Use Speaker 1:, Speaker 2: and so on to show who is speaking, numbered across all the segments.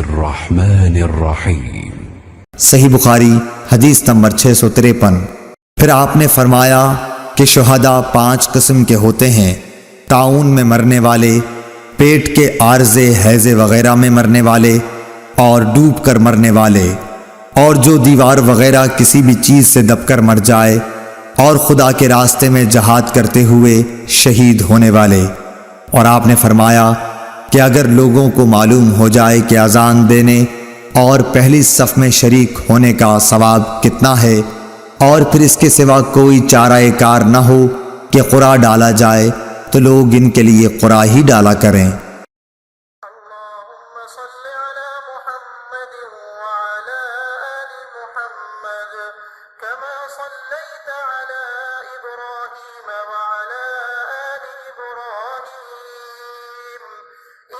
Speaker 1: الرحمن الرحیم۔
Speaker 2: صحیح بخاری حدیث نمبر 653۔ پھر آپ نے فرمایا کہ شہداء 5 قسم کے ہوتے ہیں: طاعون میں مرنے والے، پیٹ کے عارضے ہیضے وغیرہ میں مرنے والے، اور ڈوب کر مرنے والے، اور جو دیوار وغیرہ کسی بھی چیز سے دب کر مر جائے، اور خدا کے راستے میں جہاد کرتے ہوئے شہید ہونے والے۔ اور آپ نے فرمایا کہ اگر لوگوں کو معلوم ہو جائے کہ اذان دینے اور پہلی صف میں شریک ہونے کا ثواب کتنا ہے، اور پھر اس کے سوا کوئی چارہ کار نہ ہو کہ قرآن ڈالا جائے، تو لوگ ان کے لیے قرآن ہی ڈالا کریں۔
Speaker 3: اللهم صل على محمد وعلى آل محمد كما صليت على إبراهيم وعلى آل إبراهيم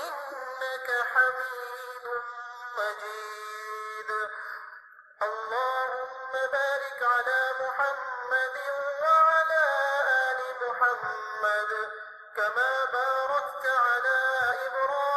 Speaker 3: إنك حميد مجيد اللهم بارك على محمد وعلى آل محمد كما باركت على إبراهيم